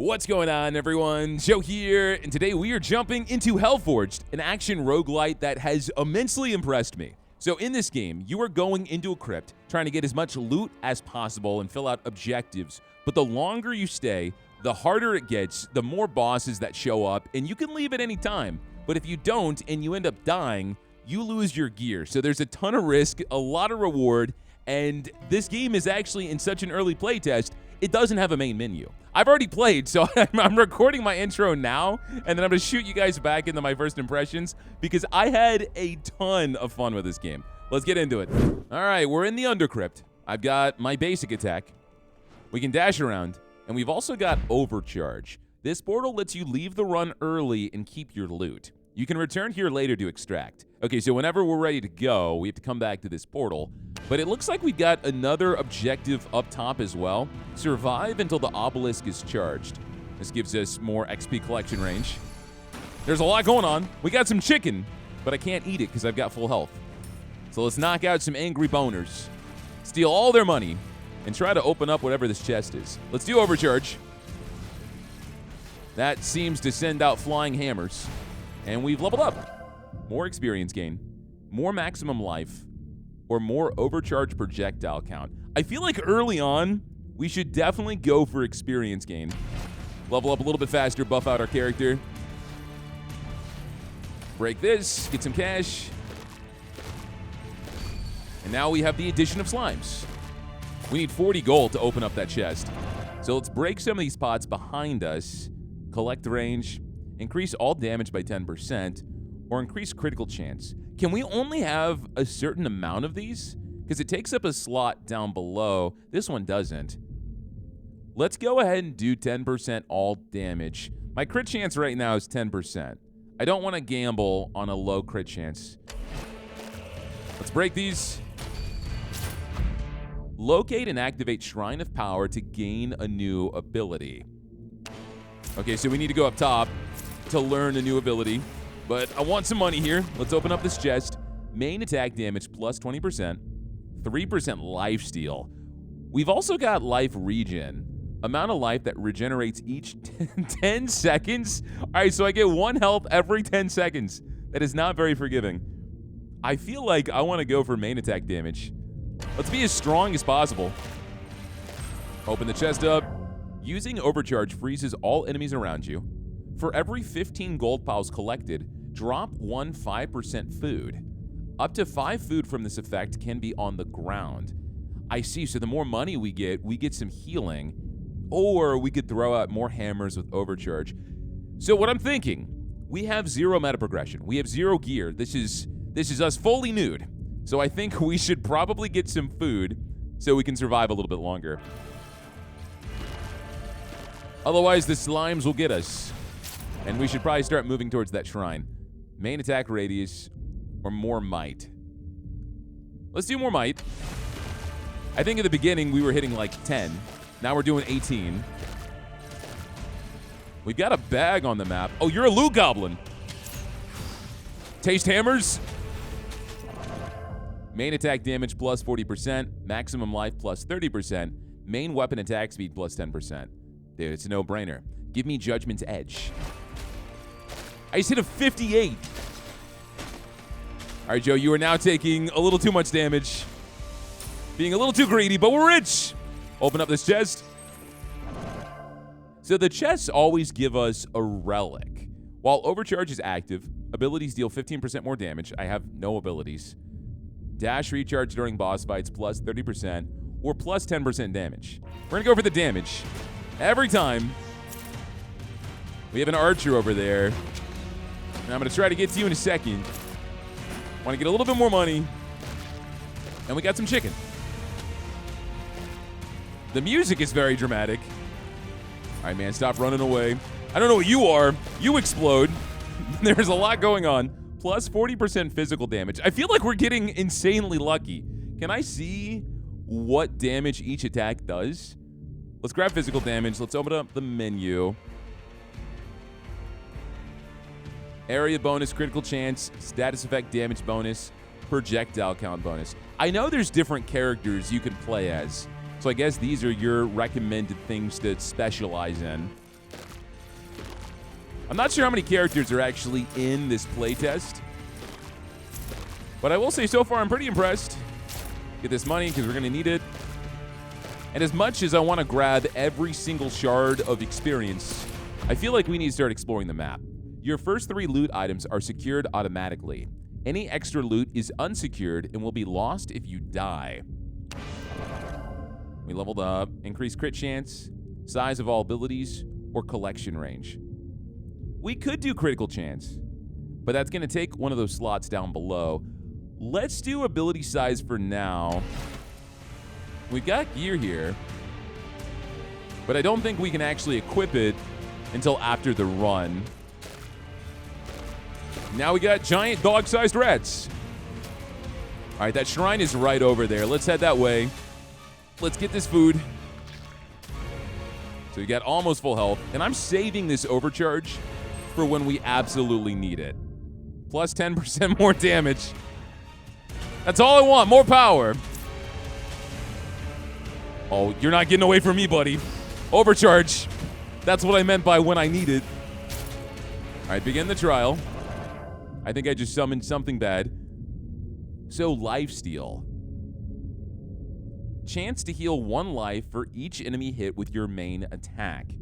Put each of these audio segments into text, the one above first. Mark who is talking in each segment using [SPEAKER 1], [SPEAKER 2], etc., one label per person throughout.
[SPEAKER 1] What's going on, everyone? Joe here, and today we are jumping into Hellforged, an action roguelite that has immensely impressed me. So in this game, you are going into a crypt, trying to get as much loot as possible and fill out objectives. But the longer you stay, the harder it gets, the more bosses that show up, and you can leave at any time. But if you don't and you end up dying, you lose your gear. So there's a ton of risk, a lot of reward, and this game is actually in such an early playtest, it doesn't have a main menu. I've already played, so I'm recording my intro now, and then I'm going to shoot you guys back into my first impressions because I had a ton of fun with this game. Let's get into it. All right, we're in the Undercrypt. I've got my basic attack. We can dash around, and we've also got Overcharge. This portal lets you leave the run early and keep your loot. You can return here later to extract. Okay, so whenever we're ready to go, we have to come back to this portal. But it looks like we got another objective up top as well. Survive until the obelisk is charged. This gives us more XP collection range. There's a lot going on. We got some chicken, but I can't eat it because I've got full health. So let's knock out some angry boners, steal all their money, and try to open up whatever this chest is. Let's do Overcharge. That seems to send out flying hammers. And we've leveled up. More experience gain, more maximum life, or more overcharge projectile count. I feel like early on, we should definitely go for experience gain. Level up a little bit faster, buff out our character. Break this, get some cash. And now we have the addition of slimes. We need 40 gold to open up that chest. So let's break some of these pots behind us, collect range, increase all damage by 10%, or increase critical chance. Can we only have a certain amount of these? Because it takes up a slot down below. This one doesn't. Let's go ahead and do 10% all damage. My crit chance right now is 10%. I don't want to gamble on a low crit chance. Let's break these. Locate and activate Shrine of Power to gain a new ability. Okay, so we need to go up top to learn a new ability, but I want some money here. Let's open up this chest. Main attack damage plus 20%, 3% life steal. We've also got life regen, amount of life that regenerates each 10 seconds. All right, so I get 1 health every 10 seconds. That is not very forgiving. I feel like I want to go for main attack damage. Let's be as strong as possible. Open the chest up. Using Overcharge freezes all enemies around you. For every 15 gold piles collected, drop 1 5% food. Up to 5 food from this effect can be on the ground. I see, so the more money we get some healing, or we could throw out more hammers with Overcharge. So what I'm thinking, we have 0 meta progression. We have 0 gear. This is us fully nude. So I think we should probably get some food so we can survive a little bit longer. Otherwise, the slimes will get us. And we should probably start moving towards that shrine. Main attack radius or more might. Let's do more might. I think at the beginning we were hitting like 10. Now we're doing 18. We've got a bag on the map. Oh, you're a loot goblin. Taste hammers. Main attack damage plus 40%. Maximum life plus 30%. Main weapon attack speed plus 10%. Dude, it's a no-brainer. Give me Judgment's Edge. I just hit a 58. All right, Joe, you are now taking a little too much damage. Being a little too greedy, but we're rich. Open up this chest. So the chests always give us a relic. While Overcharge is active, abilities deal 15% more damage. I have no abilities. Dash recharge during boss fights plus 30% or plus 10% damage. We're going to go for the damage. Every time. We have an archer over there. And I'm going to try to get to you in a second. Want to get a little bit more money. And we got some chicken. The music is very dramatic. All right, man, stop running away. I don't know what you are. You explode. There's a lot going on. Plus 40% physical damage. I feel like we're getting insanely lucky. Can I see what damage each attack does? Let's grab physical damage. Let's open up the menu. Area bonus, critical chance, status effect damage bonus, projectile count bonus. I know there's different characters you can play as. So I guess these are your recommended things to specialize in. I'm not sure how many characters are actually in this playtest, but I will say so far I'm pretty impressed. Get this money because we're going to need it. And as much as I want to grab every single shard of experience, I feel like we need to start exploring the map. Your first 3 loot items are secured automatically. Any extra loot is unsecured and will be lost if you die. We leveled up. Increased crit chance, size of all abilities, or collection range. We could do critical chance, but that's going to take one of those slots down below. Let's do ability size for now. We've got gear here, but I don't think we can actually equip it until after the run. Now we got giant dog-sized rats. All right, that shrine is right over there. Let's head that way. Let's get this food. So we got almost full health, and I'm saving this overcharge for when we absolutely need it. Plus 10% more damage. That's all I want, more power. Oh, you're not getting away from me, buddy. Overcharge. That's what I meant by when I need it. All right, begin the trial. I think I just summoned something bad. So, lifesteal. Chance to heal 1 life for each enemy hit with your main attack.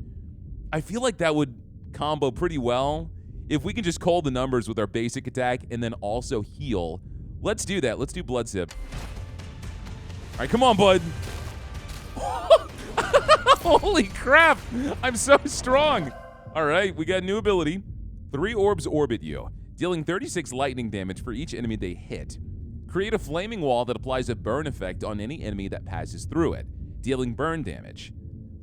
[SPEAKER 1] I feel like that would combo pretty well if we can just call the numbers with our basic attack and then also heal. Let's do that. Let's do blood sip. All right, come on, bud. Holy crap. I'm so strong. All right, we got a new ability. 3 orbs orbit you, dealing 36 lightning damage for each enemy they hit. Create a flaming wall that applies a burn effect on any enemy that passes through it, dealing burn damage.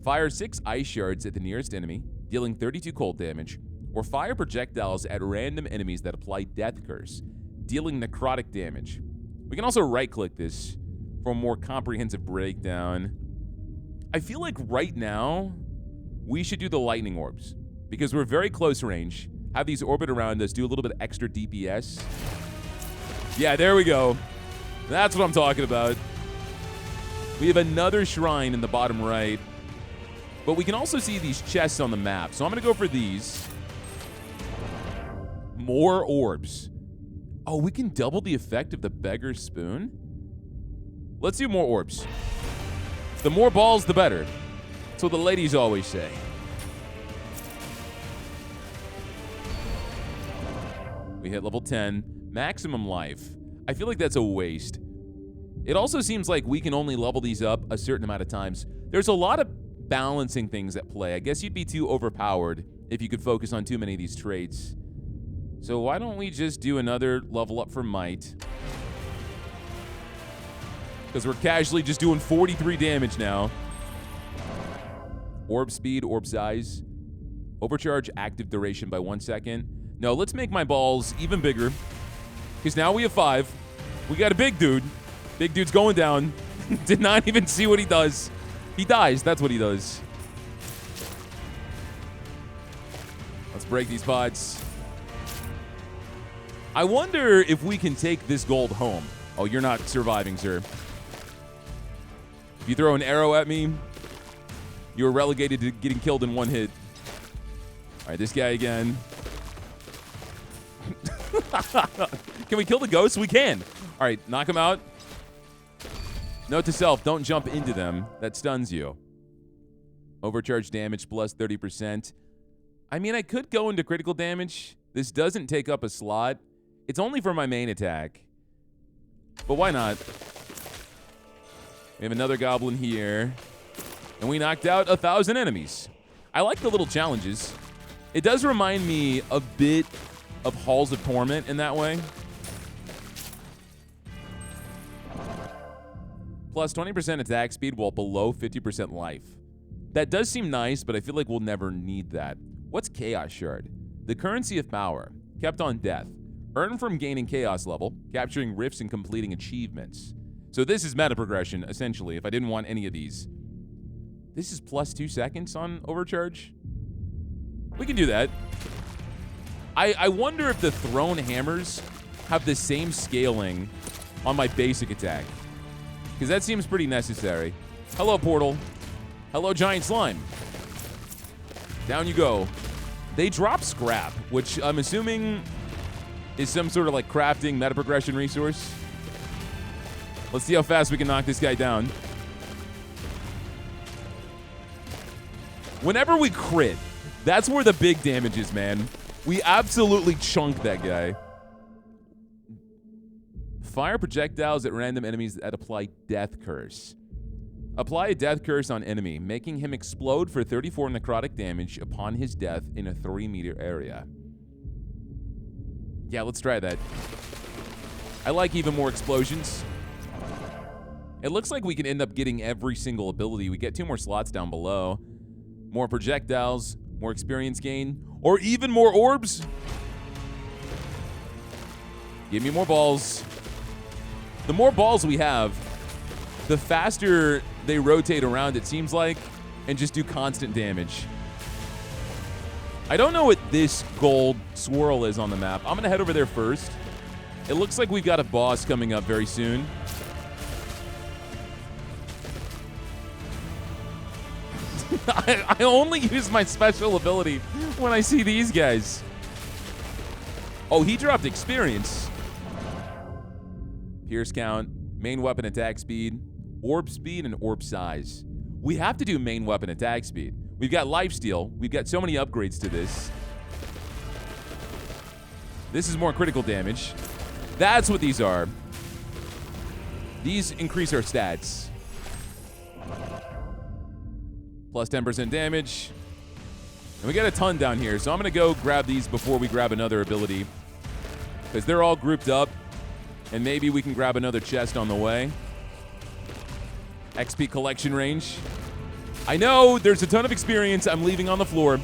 [SPEAKER 1] Fire 6 ice shards at the nearest enemy, dealing 32 cold damage, or fire projectiles at random enemies that apply death curse, dealing necrotic damage. We can also right-click this for a more comprehensive breakdown. I feel like right now, we should do the lightning orbs because we're very close range, have these orbit around us, do a little bit of extra DPS. Yeah, there we go. That's what I'm talking about. We have another shrine in the bottom right, but we can also see these chests on the map. So I'm going to go for these. More orbs. Oh, we can double the effect of the beggar's spoon? Let's do more orbs. The more balls, the better. That's what the ladies always say. We hit level 10. Maximum life. I feel like that's a waste. It also seems like we can only level these up a certain amount of times. There's a lot of balancing things at play. I guess you'd be too overpowered if you could focus on too many of these traits. So why don't we just do another level up for might? Because we're casually just doing 43 damage now. Orb speed, orb size. Overcharge active duration by 1 second. No, let's make my balls even bigger. Because now we have 5. We got a big dude. Big dude's going down. Did not even see what he does. He dies. That's what he does. Let's break these pods. I wonder if we can take this gold home. Oh, you're not surviving, sir. If you throw an arrow at me, you're relegated to getting killed in 1 hit. All right, this guy again. Can we kill the ghosts? We can. All right, knock him out. Note to self, don't jump into them. That stuns you. Overcharge damage plus 30%. I mean, I could go into critical damage. This doesn't take up a slot. It's only for my main attack. But why not? We have another goblin here. And we knocked out 1,000 enemies. I like the little challenges. It does remind me a bit of Halls of Torment in that way. Plus 20% attack speed while below 50% life. That does seem nice, but I feel like we'll never need that. What's Chaos Shard? The currency of power, kept on death. Earn from gaining Chaos level, capturing rifts and completing achievements. So this is meta progression, essentially, if I didn't want any of these. This is plus 2 seconds on overcharge. We can do that. I wonder if the thrown hammers have the same scaling on my basic attack. Because that seems pretty necessary. Hello, portal. Hello, giant slime. Down you go. They drop scrap, which I'm assuming is some sort of like crafting meta progression resource. Let's see how fast we can knock this guy down. Whenever we crit, that's where the big damage is, man. We absolutely chunk that guy. Fire projectiles at random enemies that apply Death Curse. Apply a Death Curse on enemy, making him explode for 34 necrotic damage upon his death in a 3-meter area. Yeah, let's try that. I like even more explosions. It looks like we can end up getting every single ability. We get 2 more slots down below. More projectiles, more experience gain, or even more orbs. Give me more balls. The more balls we have, the faster they rotate around, it seems like, and just do constant damage. I don't know what this gold swirl is on the map. I'm going to head over there first. It looks like we've got a boss coming up very soon. I only use my special ability when I see these guys. Oh, he dropped experience. Pierce count, main weapon attack speed, orb speed, and orb size. We have to do main weapon attack speed. We've got lifesteal. We've got so many upgrades to this. This is more critical damage. That's what these are. These increase our stats. Plus 10% damage. And we got a ton down here, so I'm going to go grab these before we grab another ability. Because they're all grouped up. And maybe we can grab another chest on the way. XP collection range. I know there's a ton of experience I'm leaving on the floor.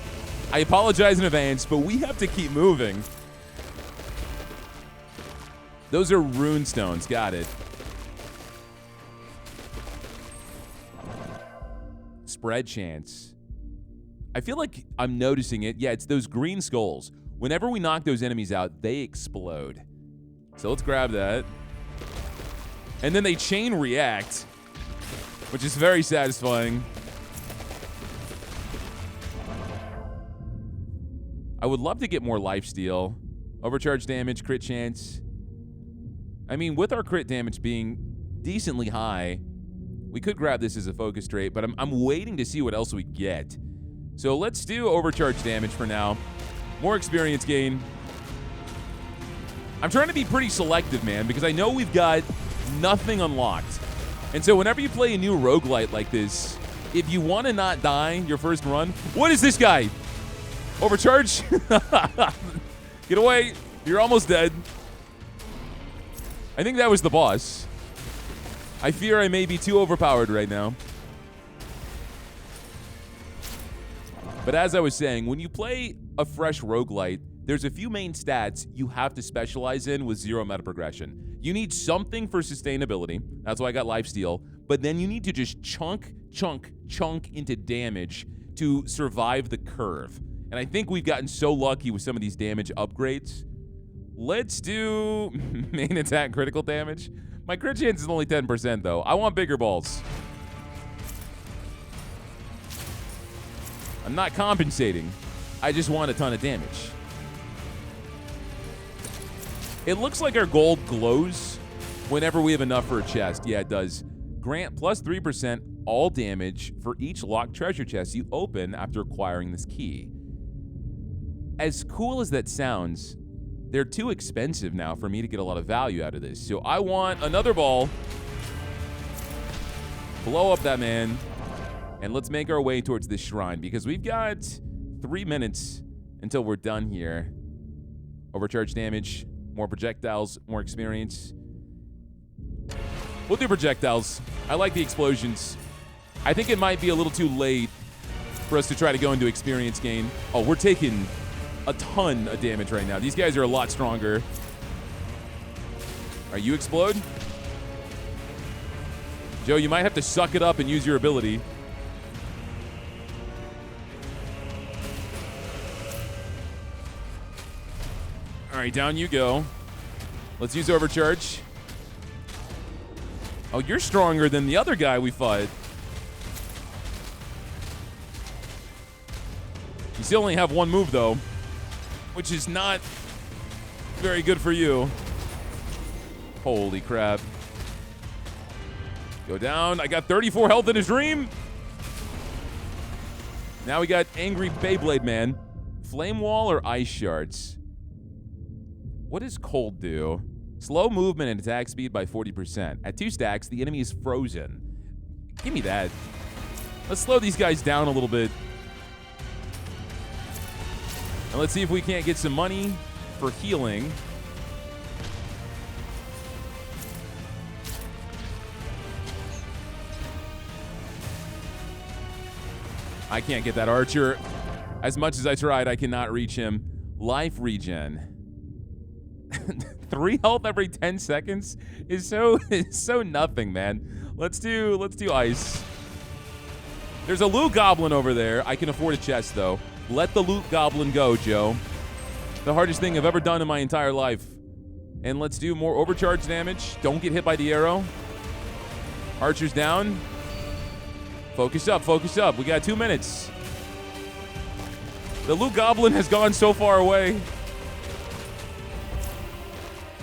[SPEAKER 1] I apologize in advance, but we have to keep moving. Those are rune stones. Got it. Spread chance. I feel like I'm noticing it. Yeah, it's those green skulls. Whenever we knock those enemies out, they explode. So let's grab that. And then they chain react, which is very satisfying. I would love to get more lifesteal. Overcharge damage, crit chance. I mean, with our crit damage being decently high, we could grab this as a focus trait, but I'm waiting to see what else we get. So let's do overcharge damage for now. More experience gain. I'm trying to be pretty selective, man, because I know we've got nothing unlocked. And so whenever you play a new roguelite like this, if you want to not die your first run, what is this guy? Overcharge? Get away. You're almost dead. I think that was the boss. I fear I may be too overpowered right now. But as I was saying, when you play a fresh roguelite, there's a few main stats you have to specialize in with 0 meta progression. You need something for sustainability. That's why I got lifesteal. But then you need to just chunk into damage to survive the curve. And I think we've gotten so lucky with some of these damage upgrades. Let's do main attack critical damage. My crit chance is only 10%, though. I want bigger balls. I'm not compensating. I just want a ton of damage. It looks like our gold glows whenever we have enough for a chest. Yeah, it does. Grant plus 3% all damage for each locked treasure chest you open after acquiring this key. As cool as that sounds, they're too expensive now for me to get a lot of value out of this. So I want another ball. Blow up that man. And let's make our way towards this shrine because we've got 3 minutes until we're done here. Overcharge damage, more projectiles, more experience. We'll do projectiles. I like the explosions. I think it might be a little too late for us to try to go into experience gain. Oh, we're taking a ton of damage right now. These guys are a lot stronger. All right, you explode. Joe, you might have to suck it up and use your ability. All right, down you go. Let's use overcharge. Oh, you're stronger than the other guy we fought. You still only have one move, though, which is not very good for you. Holy crap. Go down. I got 34 health in his dream. Now we got Angry Beyblade Man. Flame Wall or Ice Shards? What does Cold do? Slow movement and attack speed by 40%. At 2 stacks, the enemy is frozen. Give me that. Let's slow these guys down a little bit. And let's see if we can't get some money for healing. I can't get that archer. As much as I tried, I cannot reach him. Life regen. 3 health every 10 seconds is so nothing, man. Let's do ice. There's a loot goblin over there. I can afford a chest, though. Let the loot goblin go, Joe. The hardest thing I've ever done in my entire life. And let's do more overcharge damage. Don't get hit by the arrow. Archer's down. Focus up, focus up. We got 2 minutes. The loot goblin has gone so far away.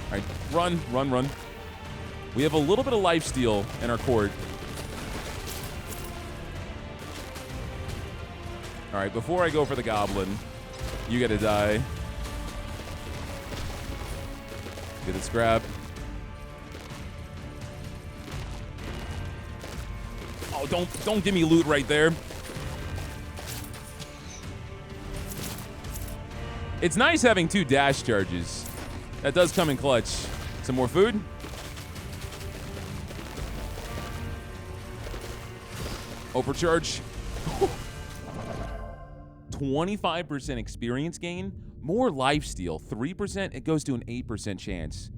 [SPEAKER 1] All right, run, run, run. We have a little bit of lifesteal in our court. All right, before I go for the goblin, you gotta die. Get this grab. Oh, don't give me loot right there. It's nice having 2 dash charges. That does come in clutch. Some more food. Overcharge. 25% experience gain. More lifesteal. 3%. It goes to an 8% chance.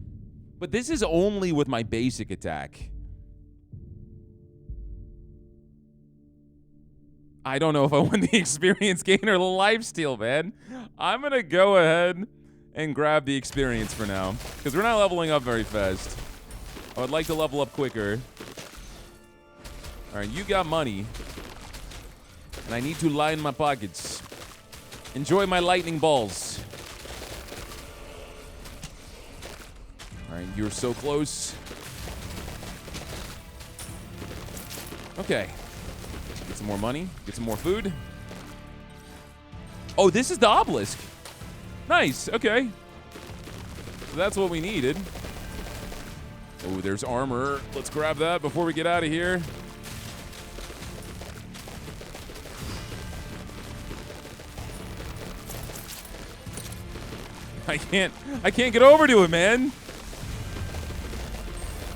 [SPEAKER 1] But this is only with my basic attack. I don't know if I want the experience gain or the lifesteal, man. I'm going to go ahead and grab the experience for now, because we're not leveling up very fast. I would like to level up quicker. All right, you got money, and I need to line my pockets. Enjoy my lightning balls. All right, you're so close. Okay. Get some more money. Get some more food. Oh, this is the obelisk. Nice. Okay. So that's what we needed. Oh, there's armor. Let's grab that before we get out of here. I can't get over to him, man.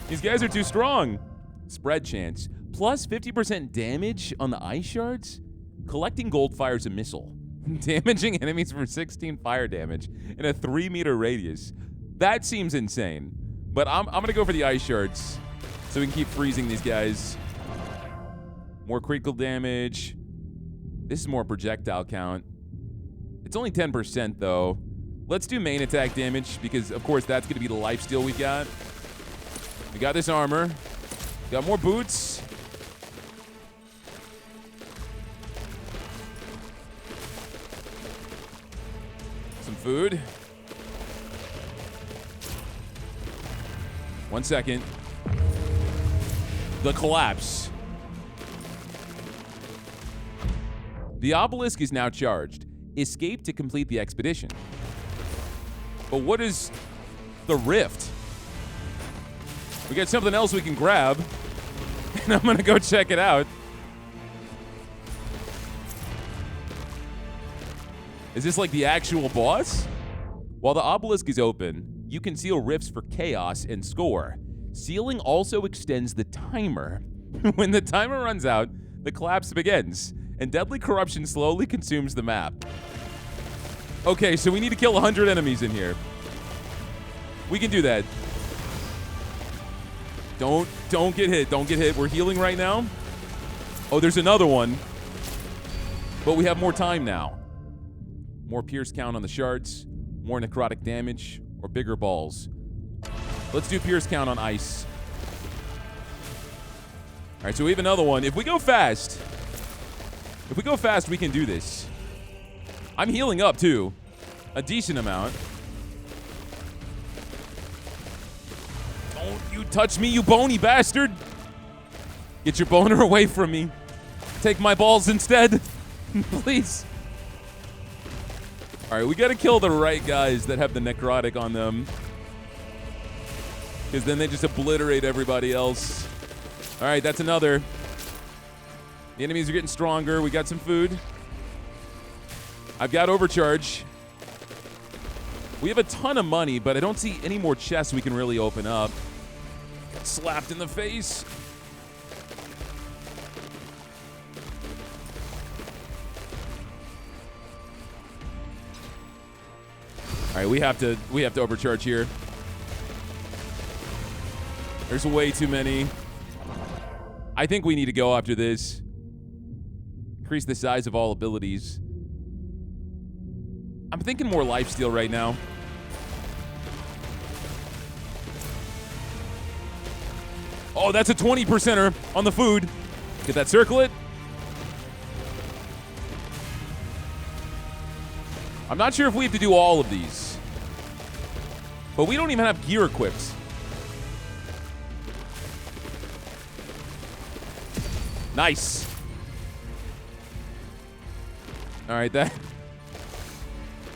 [SPEAKER 1] These guys are too strong. Spread chance. Plus 50% damage on the ice shards. Collecting gold fires a missile. Damaging enemies for 16 fire damage in a 3-meter radius. That seems insane. But I'm going to go for the ice shards so we can keep freezing these guys. More critical damage. This is more projectile count. It's only 10% though. Let's do main attack damage because, of course, that's going to be the lifesteal we got. We got this armor. Got more boots. Some food. 1 second. The collapse. The obelisk is now charged. Escape to complete the expedition. But what is the rift? We got something else we can grab, and I'm gonna go check it out. Is this like the actual boss? While the obelisk is open, you can seal rifts for chaos and score. Sealing also extends the timer. When the timer runs out, the collapse begins, and deadly corruption slowly consumes the map. Okay, so we need to kill 100 enemies in here. We can do that. Don't get hit. Don't get hit. We're healing right now. Oh, there's another one. But we have more time now. More pierce count on the shards. More necrotic damage. Or bigger balls. Let's do pierce count on ice. All right, so we have another one. If we go fast, we can do this. I'm healing up, too. A decent amount. Don't you touch me, you bony bastard. Get your boner away from me. Take my balls instead. Please. All right, we got to kill the right guys that have the necrotic on them. Because then they just obliterate everybody else. All right, that's another. The enemies are getting stronger. We got some food. I've got overcharge. We have a ton of money, but I don't see any more chests we can really open up. Got slapped in the face. All right, we have to overcharge here. There's way too many. I think we need to go after this. Increase the size of all abilities. I'm thinking more lifesteal right now. Oh, that's a 20%er on the food. Get that circlet. I'm not sure if we have to do all of these. But we don't even have gear equipped. Nice. All right, that...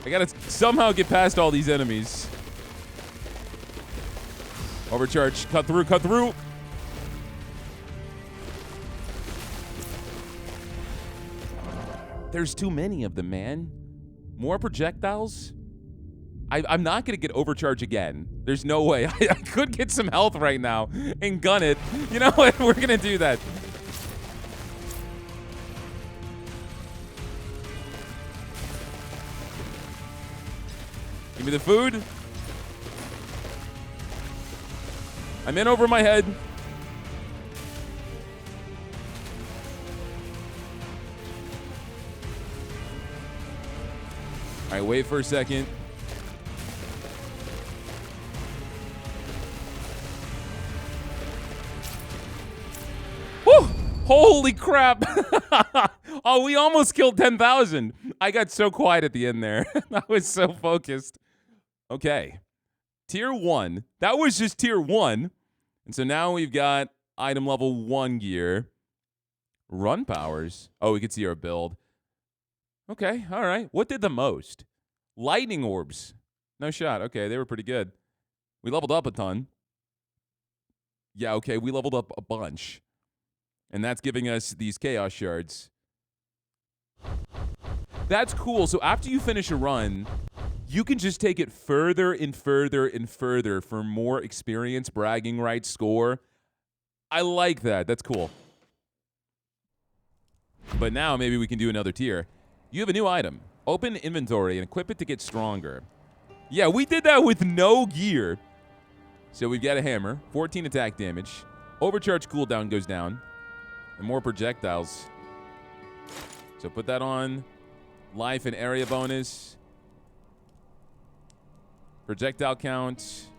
[SPEAKER 1] I gotta somehow get past all these enemies. Overcharge. Cut through, cut through. There's too many of them, man. More projectiles? I'm not going to get overcharge again. There's no way. I could get some health right now and gun it. You know what? We're going to do that. Give me the food. I'm in over my head. All right, wait for a second. Whew! Holy crap! Oh, we almost killed 10,000. I got so quiet at the end there. I was so focused. Okay. Tier 1. That was just Tier 1. And so now we've got item level 1 gear. Run powers. Oh, we can see our build. Okay, all right. What did the most? Lightning orbs. No shot. Okay, they were pretty good. We leveled up a ton. Yeah, okay, we leveled up a bunch. And that's giving us these chaos shards. That's cool. So after you finish a run, you can just take it further and further and further for more experience, bragging rights, score. I like that. That's cool. But now maybe we can do another tier. You have a new item. Open inventory and equip it to get stronger. Yeah, we did that with no gear. So we've got a hammer, 14 attack damage. Overcharge cooldown goes down. And more projectiles. So put that on. Life and area bonus. Projectile count.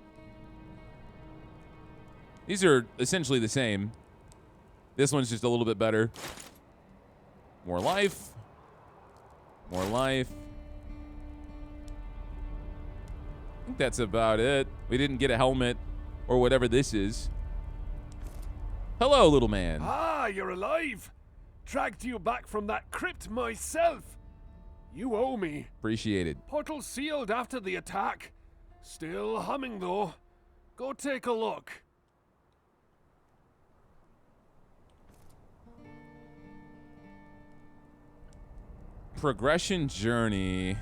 [SPEAKER 1] These are essentially the same. This one's just a little bit better. More life. More life. I think that's about it. We didn't get a helmet or whatever this is. Hello, little man.
[SPEAKER 2] Ah, you're alive. Dragged you back from that crypt myself. You owe me.
[SPEAKER 1] Appreciated.
[SPEAKER 2] Portal sealed after the attack. Still humming though. Go take a look.
[SPEAKER 1] Progression journey.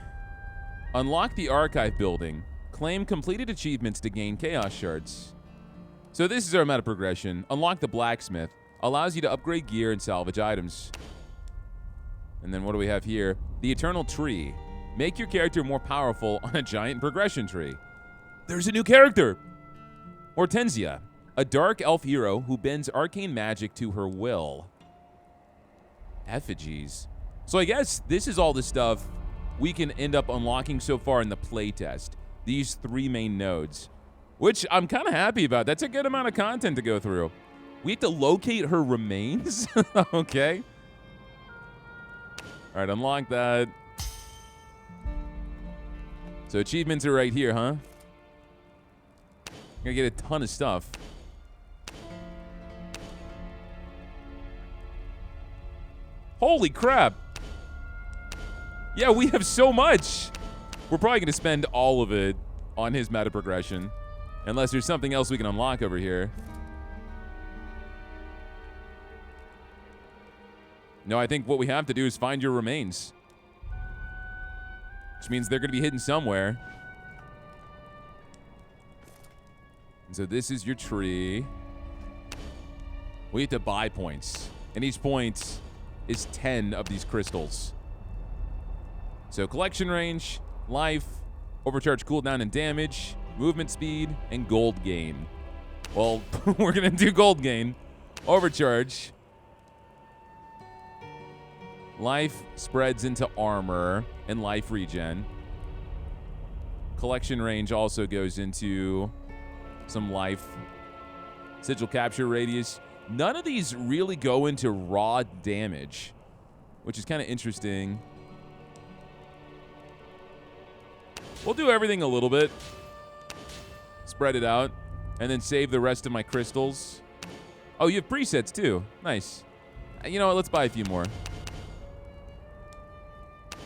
[SPEAKER 1] Unlock the archive building. Claim completed achievements to gain chaos shards. So this is our meta progression. Unlock the blacksmith. Allows you to upgrade gear and salvage items. And then what do we have here? The eternal tree. Make your character more powerful on a giant progression tree. There's a new character. Hortensia. A dark elf hero who bends arcane magic to her will. Effigies. So I guess this is all the stuff we can end up unlocking so far in the playtest. These 3 main nodes, which I'm kind of happy about. That's a good amount of content to go through. We have to locate her remains. Okay. All right, unlock that. So achievements are right here, huh? Gonna get a ton of stuff. Holy crap. Yeah, we have so much. We're probably gonna spend all of it on his meta progression. Unless there's something else we can unlock over here. No, I think what we have to do is find your remains. Which means they're going to be hidden somewhere. And so this is your tree. We have to buy points. And each point is 10 of these crystals. So collection range, life, overcharge cooldown and damage, movement speed, and gold gain. Well, we're going to do gold gain. Overcharge. Life spreads into armor and life regen. Collection range also goes into some life. Sigil capture radius. None of these really go into raw damage, which is kind of interesting. We'll do everything a little bit. Spread it out. And then save the rest of my crystals. Oh, you have presets too. Nice. You know what? Let's buy a few more.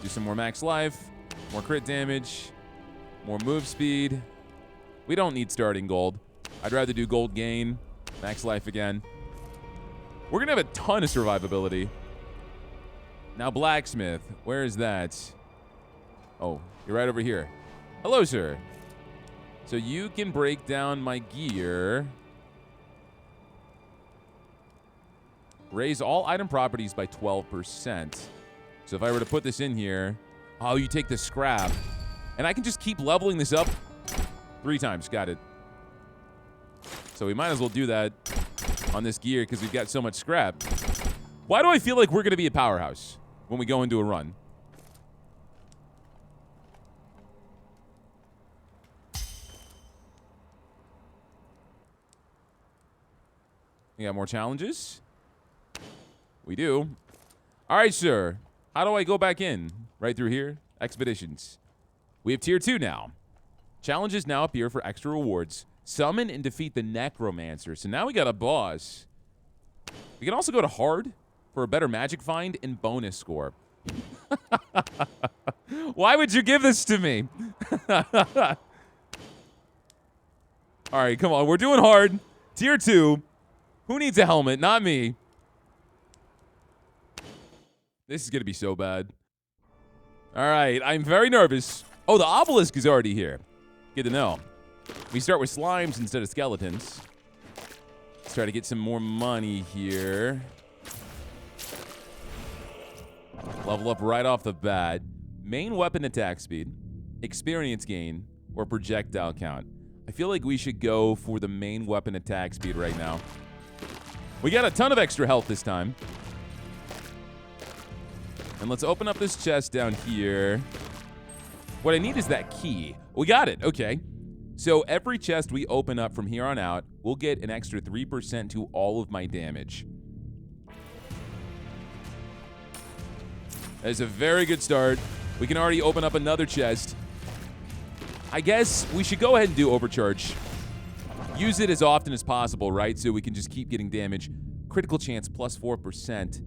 [SPEAKER 1] Do some more max life, more crit damage, more move speed. We don't need starting gold. I'd rather do gold gain, max life again. We're going to have a ton of survivability. Now blacksmith, where is that? Oh, you're right over here. Hello, sir. So you can break down my gear. Raise all item properties by 12%. So if I were to put this in here, oh, you take the scrap. And I can just keep leveling this up 3 times. Got it. So we might as well do that on this gear because we've got so much scrap. Why do I feel like we're going to be a powerhouse when we go into a run? We got more challenges? We do. All right, sir. How do I go back in? Right through here? Expeditions. We have tier 2 now. Challenges now appear for extra rewards. Summon and defeat the Necromancer. So now we got a boss. We can also go to hard for a better magic find and bonus score. Why would you give this to me? All right, come on. We're doing hard. Tier 2. Who needs a helmet? Not me. This is going to be so bad. All right, I'm very nervous. Oh, the obelisk is already here. Good to know. We start with slimes instead of skeletons. Let's try to get some more money here. Level up right off the bat. Main weapon attack speed, experience gain, or projectile count. I feel like we should go for the main weapon attack speed right now. We got a ton of extra health this time. And let's open up this chest down here. What I need is that key. We got it. Okay. So every chest we open up from here on out, we'll get an extra 3% to all of my damage. That is a very good start. We can already open up another chest. I guess we should go ahead and do overcharge. Use it as often as possible, right? So we can just keep getting damage. Critical chance plus 4%.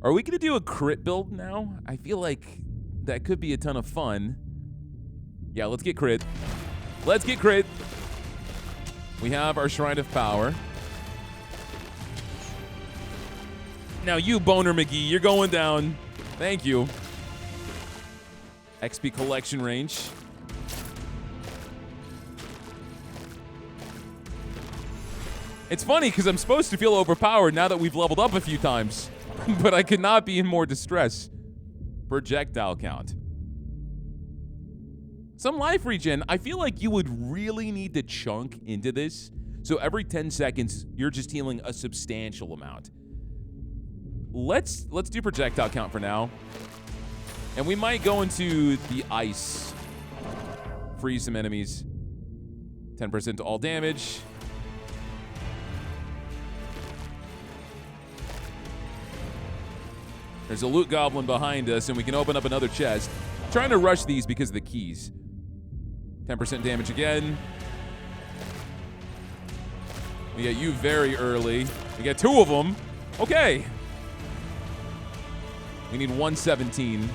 [SPEAKER 1] Are we going to do a crit build now? I feel like that could be a ton of fun. Yeah, let's get crit. Let's get crit. We have our Shrine of Power. Now you, Boner McGee, you're going down. Thank you. XP collection range. It's funny because I'm supposed to feel overpowered now that we've leveled up a few times. But I could not be in more distress. Projectile count. Some life regen. I feel like you would really need to chunk into this. So every 10 seconds, you're just healing a substantial amount. Let's do projectile count for now. And we might go into the ice. Freeze some enemies. 10% to all damage. There's a loot goblin behind us, and we can open up another chest. I'm trying to rush these because of the keys. 10% damage again. We get you very early. We get 2 of them. Okay. We need 117.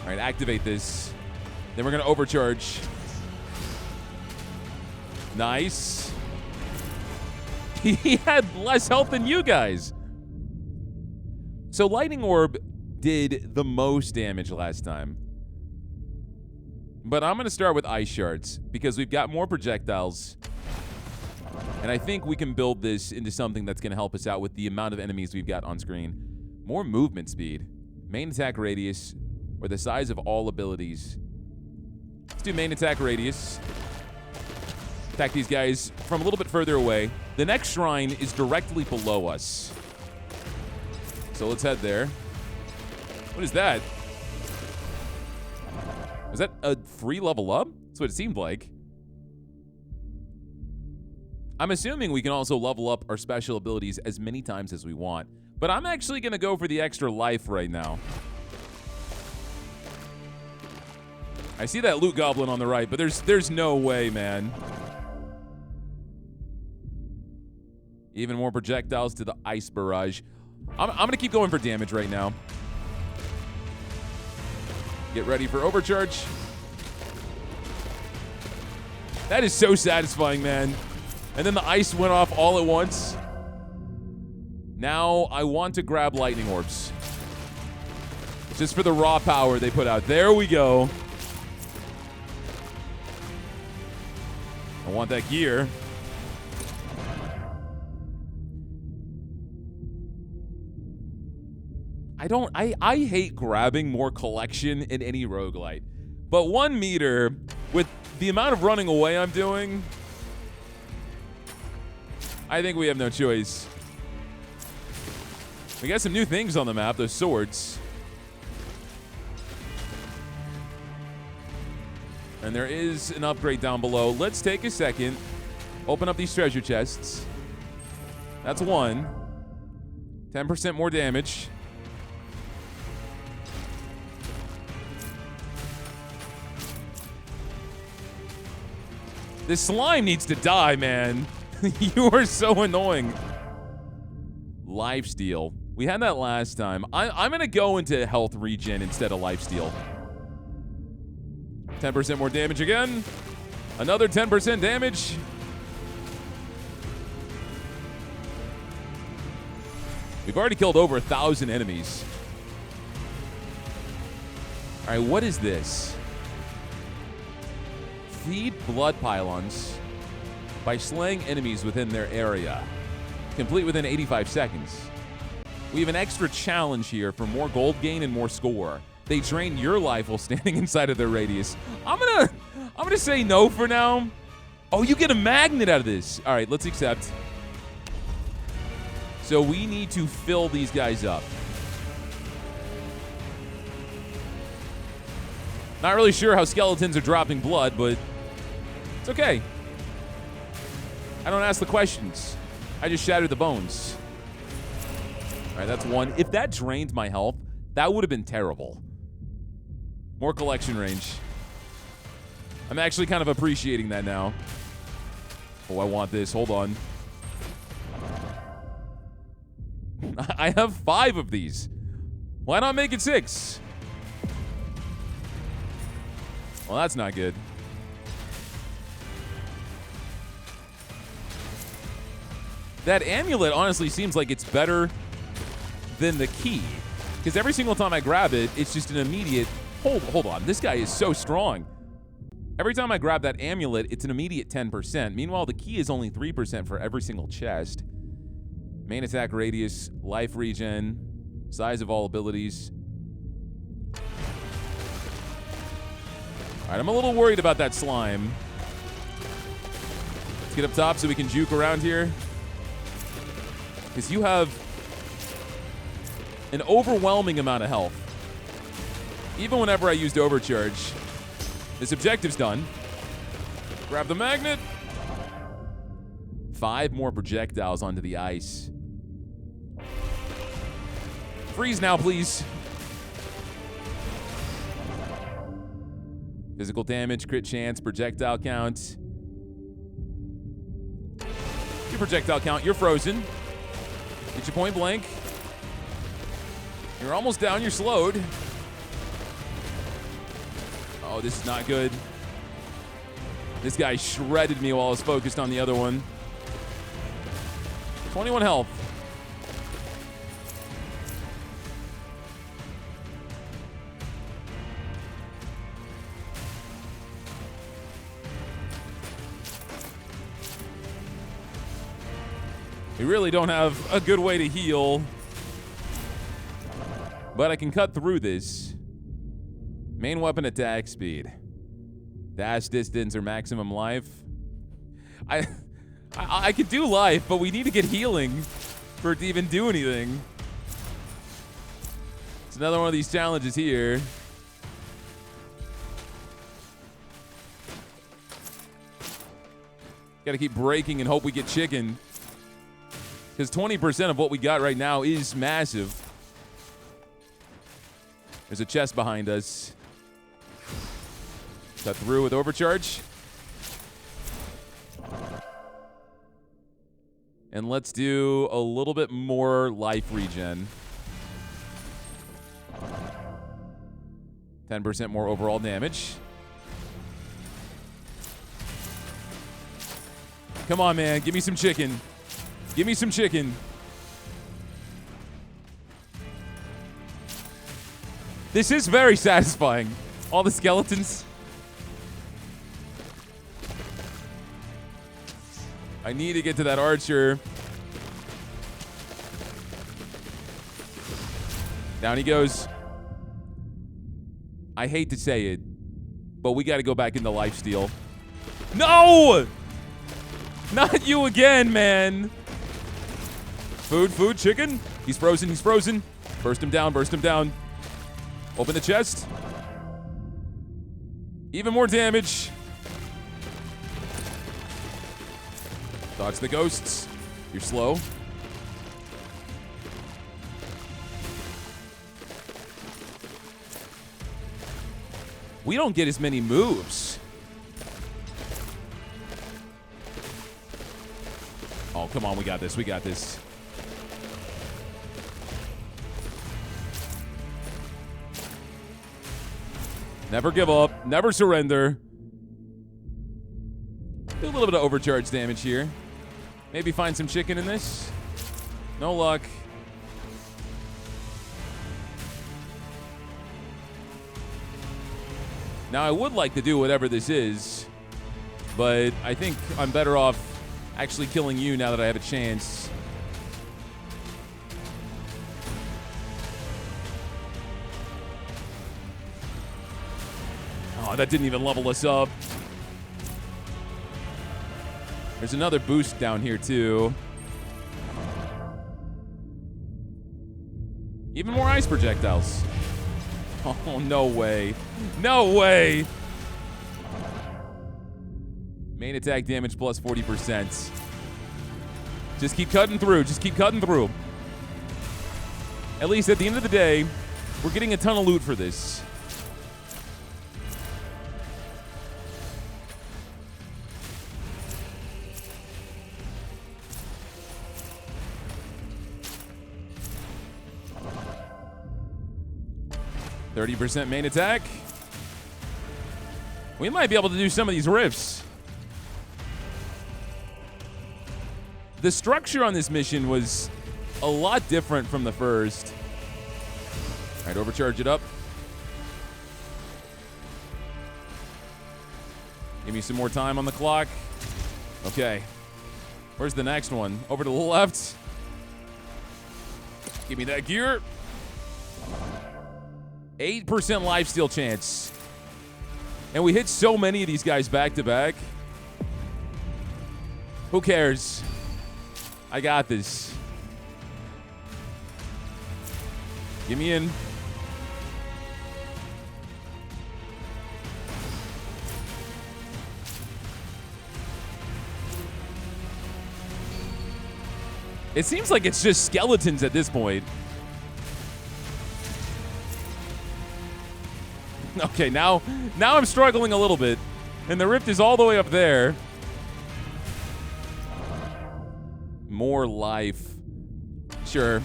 [SPEAKER 1] All right, activate this. Then we're going to overcharge. Nice. He had less health than you guys. So Lightning Orb did the most damage last time. But I'm going to start with Ice Shards because we've got more projectiles. And I think we can build this into something that's going to help us out with the amount of enemies we've got on screen. More movement speed. Main attack radius, or the size of all abilities. Let's do main attack radius. Attack these guys from a little bit further away. The next shrine is directly below us. So let's head there. What is that? Is that a free level up? That's what it seemed like. I'm assuming we can also level up our special abilities as many times as we want. But I'm actually going to go for the extra life right now. I see that loot goblin on the right, but there's no way, man. Even more projectiles to the ice barrage. I'm going to keep going for damage right now. Get ready for overcharge. That is so satisfying, man. And then the ice went off all at once. Now I want to grab lightning orbs. Just for the raw power they put out. There we go. I want that gear. I hate grabbing more collection in any roguelite. But 1 meter, with the amount of running away I'm doing, I think we have no choice. We got some new things on the map, those swords. And there is an upgrade down below. Let's take a second. Open up these treasure chests. That's 1. 10% more damage. This slime needs to die, man. You are so annoying. Lifesteal. We had that last time. I'm going to go into health regen instead of lifesteal. 10% more damage again. Another 10% damage. We've already killed over 1,000 enemies. All right, what is this? Feed blood pylons by slaying enemies within their area. Complete within 85 seconds. We have an extra challenge here for more gold gain and more score. They drain your life while standing inside of their radius. I'm gonna say no for now. Oh, you get a magnet out of this. All right, let's accept. So we need to fill these guys up. Not really sure how skeletons are dropping blood, but it's okay. I don't ask the questions. I just shattered the bones. All right, that's 1. If that drained my health, that would have been terrible. More collection range. I'm actually kind of appreciating that now. Oh, I want this. Hold on. I have 5 of these. Why not make it 6? Well, that's not good. That amulet honestly seems like it's better than the key. Because every single time I grab it, it's just an immediate... Hold on. This guy is so strong. Every time I grab that amulet, it's an immediate 10%. Meanwhile, the key is only 3% for every single chest. Main attack radius, life regen, size of all abilities. All right, I'm a little worried about that slime. Let's get up top so we can juke around here. Because you have an overwhelming amount of health. Even whenever I used overcharge. This objective's done. Grab the magnet. 5 more projectiles onto the ice. Freeze now, please. Physical damage, crit chance, projectile count. Your projectile count, you're frozen. Get your point blank. You're almost down, you're slowed. Oh, this is not good. This guy shredded me while I was focused on the other one. 21 health. We really don't have a good way to heal. But I can cut through this. Main weapon attack speed. Dash distance or maximum life. I could do life, but we need to get healing for it to even do anything. It's another one of these challenges here. Gotta keep breaking and hope we get chicken. Because 20% of what we got right now is massive. There's a chest behind us. Cut through with overcharge. And let's do a little bit more life regen. 10% more overall damage. Come on, man. Give me some chicken. Give me some chicken. This is very satisfying. All the skeletons. I need to get to that archer. Down he goes. I hate to say it, but we got to go back into lifesteal. No! Not you again, man. Food, chicken. He's frozen, he's frozen. Burst him down, burst him down. Open the chest. Even more damage. Dodge the ghosts. You're slow. We don't get as many moves. Oh, come on, we got this, we got this. Never give up. Never surrender. Do a little bit of overcharge damage here. Maybe find some chicken in this. No luck. Now, I would like to do whatever this is, but I think I'm better off actually killing you now that I have a chance. Oh, that didn't even level us up. There's another boost down here, too. Even more ice projectiles. Oh, no way. No way. Main attack damage plus 40%. Just keep cutting through. Just keep cutting through. At least at the end of the day, we're getting a ton of loot for this. %, main attack. We might be able to do some of these rifts. The structure on this mission was a lot different from the first. All right, overcharge it up. Give me some more time on the clock. Okay. Where's the next one? Over to the left. Give me that gear. 8% lifesteal chance. And we hit so many of these guys back to back. Who cares? I got this. Get me in. It seems like it's just skeletons at this point. Okay, now I'm struggling a little bit. And the rift is all the way up there. More life. Sure.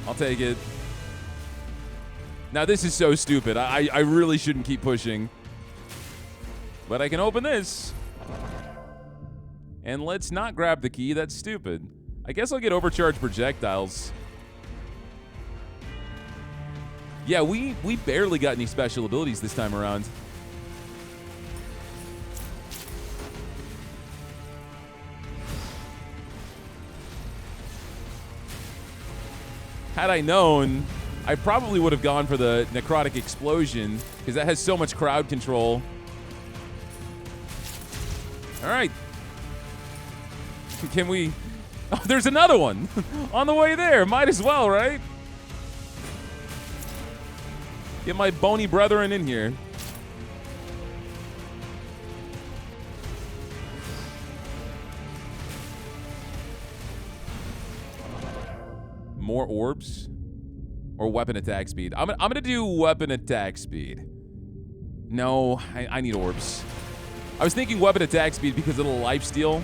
[SPEAKER 1] I'll take it. Now this is so stupid. I really shouldn't keep pushing. But I can open this. And let's not grab the key. That's stupid. I guess I'll get overcharged projectiles. Yeah, we barely got any special abilities this time around. Had I known, I probably would have gone for the necrotic explosion because that has so much crowd control. All right. Can we... Oh, there's another one on the way there. Might as well, right? Get my bony brethren in here. More orbs or weapon attack speed? I'm gonna do weapon attack speed. No, I need orbs. I was thinking weapon attack speed because of the lifesteal.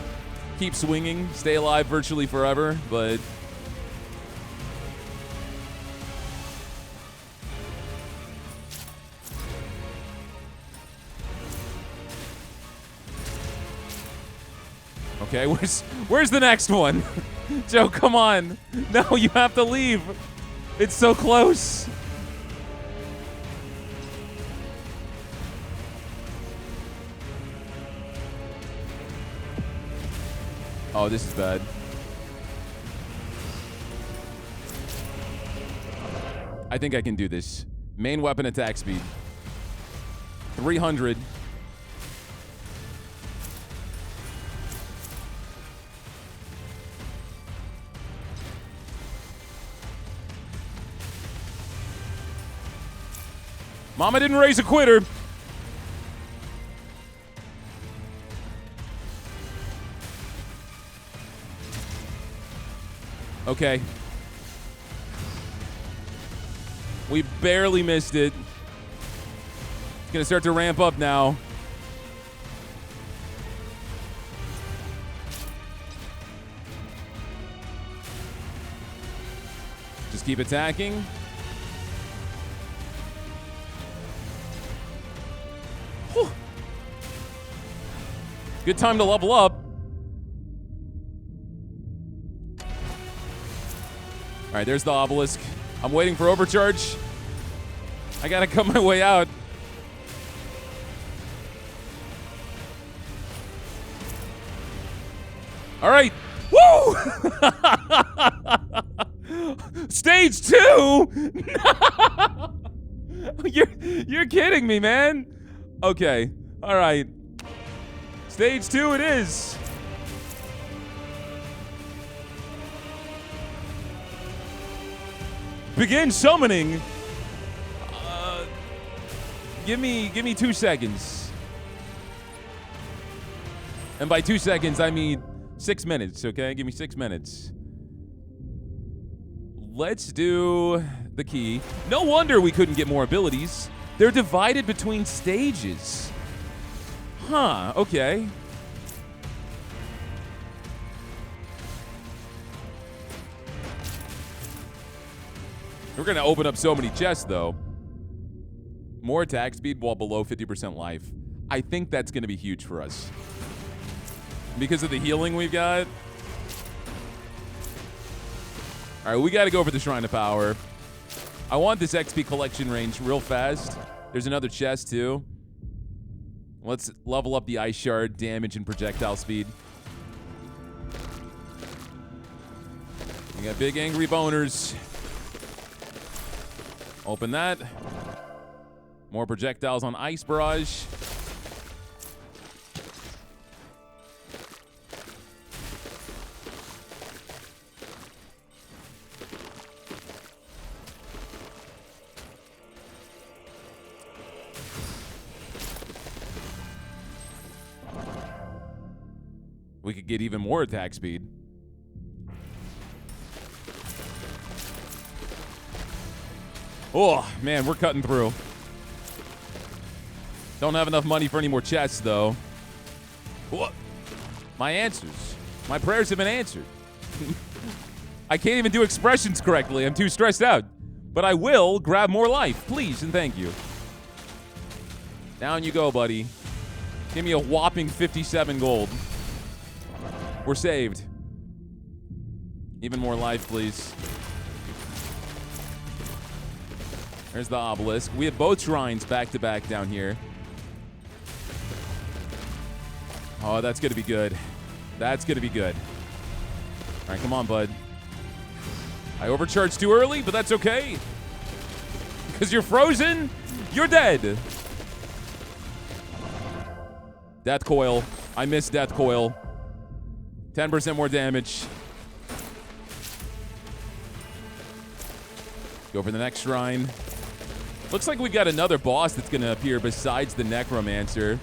[SPEAKER 1] Keep swinging, stay alive virtually forever, but... Okay, where's the next one? Joe, come on. No, you have to leave. It's so close. Oh, this is bad. I think I can do this. Main weapon attack speed. 300. Mama didn't raise a quitter. Okay. We barely missed it. It's going to start to ramp up now. Just keep attacking. Whew. Good time to level up. All right, there's the obelisk. I'm waiting for overcharge. I gotta cut my way out. All right. Woo! Stage 2? No! You're kidding me, man. Okay. All right. Stage 2 it is. Begin summoning. Give me 2 seconds. And by 2 seconds, I mean 6 minutes, okay? Give me 6 minutes. Let's do the key. No wonder we couldn't get more abilities. They're divided between stages. Huh, okay. We're going to open up so many chests, though. More attack speed while below 50% life. I think that's going to be huge for us. Because of the healing we've got. All right, we got to go for the Shrine of Power. I want this XP collection range real fast. There's another chest, too. Let's level up the Ice Shard, damage, and projectile speed. We got big angry boners. Open that. More projectiles on Ice Barrage. We could get even more attack speed. Oh, man, we're cutting through. Don't have enough money for any more chests, though. What? My answers. My prayers have been answered. I can't even do expressions correctly. I'm too stressed out. But I will grab more life, please, and thank you. Down you go, buddy. Give me a whopping 57 gold. We're saved. Even more life, please. There's the obelisk. We have both shrines back to back down here. Oh, that's going to be good. That's going to be good. All right, come on, bud. I overcharged too early, but that's okay. Because you're frozen, you're dead. Death coil. I missed death coil. 10% more damage. Go for the next shrine. Looks like we got another boss that's going to appear besides the Necromancer.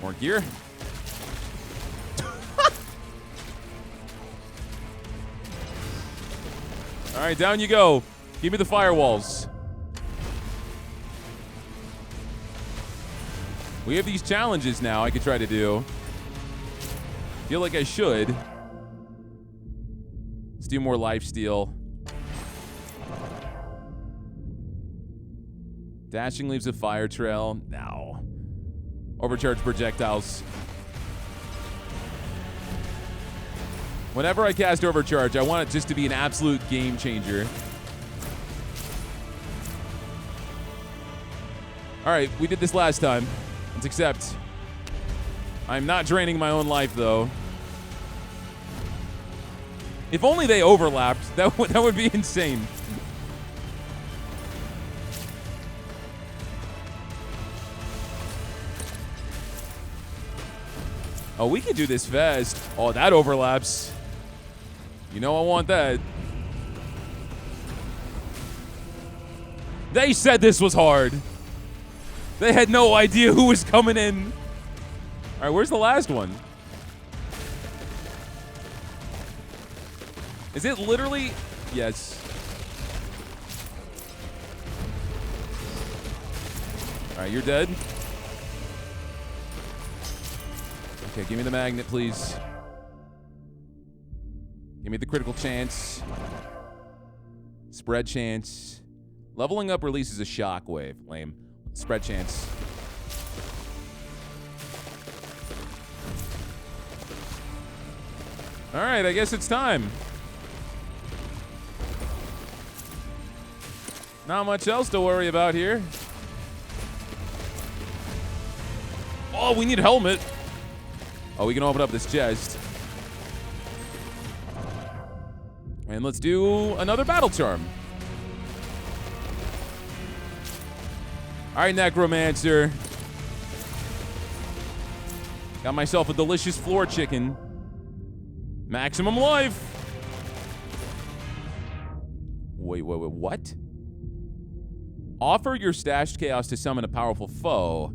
[SPEAKER 1] More gear. All right, down you go. Give me the firewalls. We have these challenges now I could try to do. Feel like I should. Let's do more lifesteal. Dashing leaves a fire trail. No. Overcharged projectiles. Whenever I cast Overcharge, I want it just to be an absolute game changer. All right, we did this last time. Let's accept. I'm not draining my own life, though. If only they overlapped, that would be insane. Oh, we can do this fast. Oh, that overlaps. You know I want that. They said this was hard. They had no idea who was coming in. All right, where's the last one? Is it literally? Yes. All right, you're dead. Okay, give me the magnet, please. Give me the critical chance. Spread chance. Leveling up releases a shockwave. Lame. Spread chance. All right, I guess it's time. Not much else to worry about here. Oh, we need a helmet. Oh, we can open up this chest. And let's do another battle charm. All right, Necromancer. Got myself a delicious floor chicken. Maximum life. Wait, what? Offer your stashed chaos to summon a powerful foe.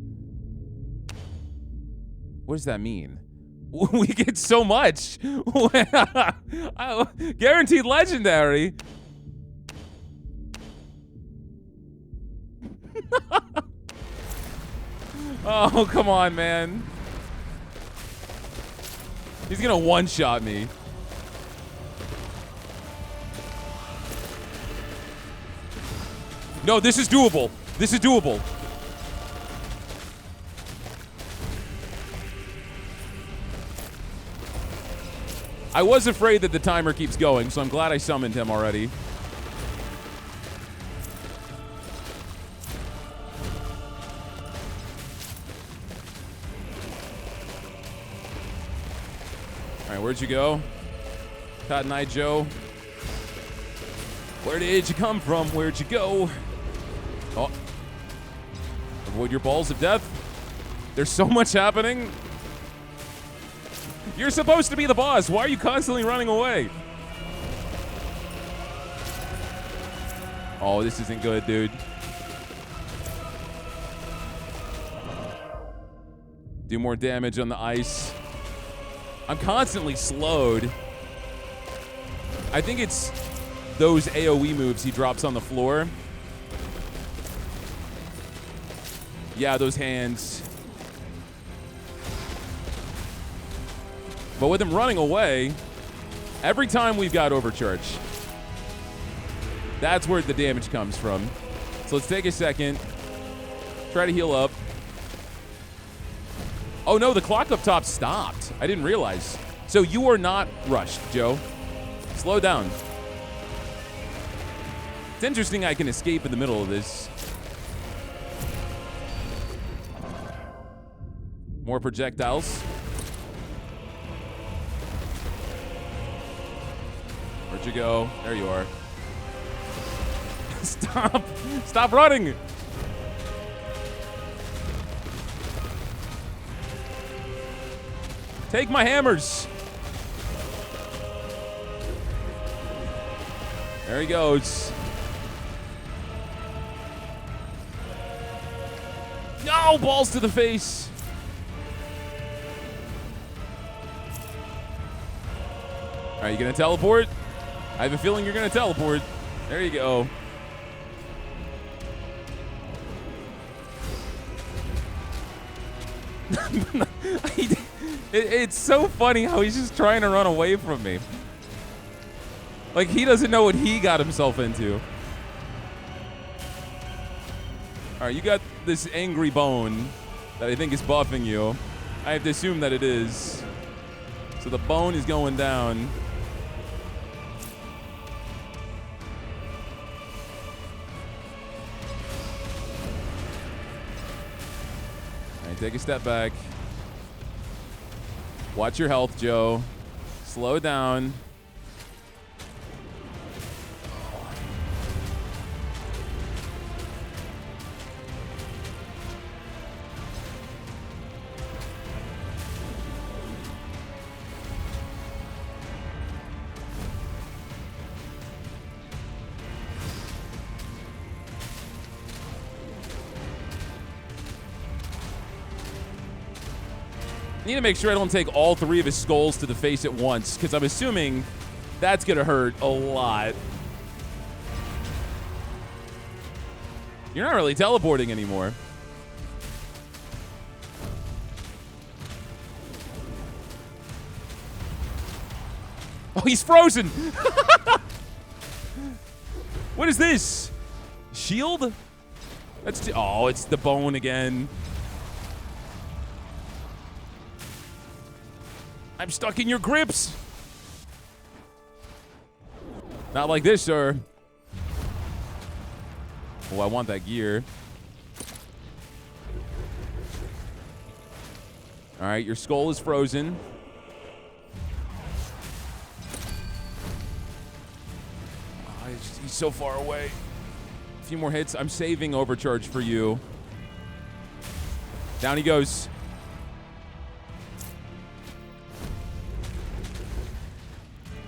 [SPEAKER 1] What does that mean? We get so much. Guaranteed legendary. Oh, come on, man. He's gonna one-shot me. No, this is doable. This is doable. I was afraid that the timer keeps going, so I'm glad I summoned him already. All right, where'd you go? Cotton Eye Joe. Where did you come from? Where'd you go? Oh. Avoid your balls of death. There's so much happening. You're supposed to be the boss. Why are you constantly running away? Oh, this isn't good, dude. Do more damage on the ice. I'm constantly slowed. I think it's those AoE moves he drops on the floor. Yeah, those hands. But with him running away, every time we've got overcharge, that's where the damage comes from. So let's take a second. Try to heal up. Oh no, the clock up top stopped. I didn't realize. So you are not rushed, Joe. Slow down. It's interesting I can escape in the middle of this. More projectiles. Where'd you go? There you are. Stop! Stop running! Take my hammers! There he goes. No! Balls to the face! Are you gonna teleport? I have a feeling you're gonna teleport. There you go. It's so funny how he's just trying to run away from me. Like, he doesn't know what he got himself into. All right, you got this angry bone that I think is buffing you. I have to assume that it is. So the bone is going down. All right, take a step back. Watch your health, Joe. Slow down. Need to make sure I don't take all three of his skulls to the face at once, because I'm assuming that's going to hurt a lot. You're not really teleporting anymore. Oh, he's frozen! What is this? Shield? Oh, it's the bone again. I'm stuck in your grips. Not like this, sir. Oh, I want that gear. All right, your skull is frozen. Oh, he's so far away. A few more hits. I'm saving overcharge for you. Down he goes.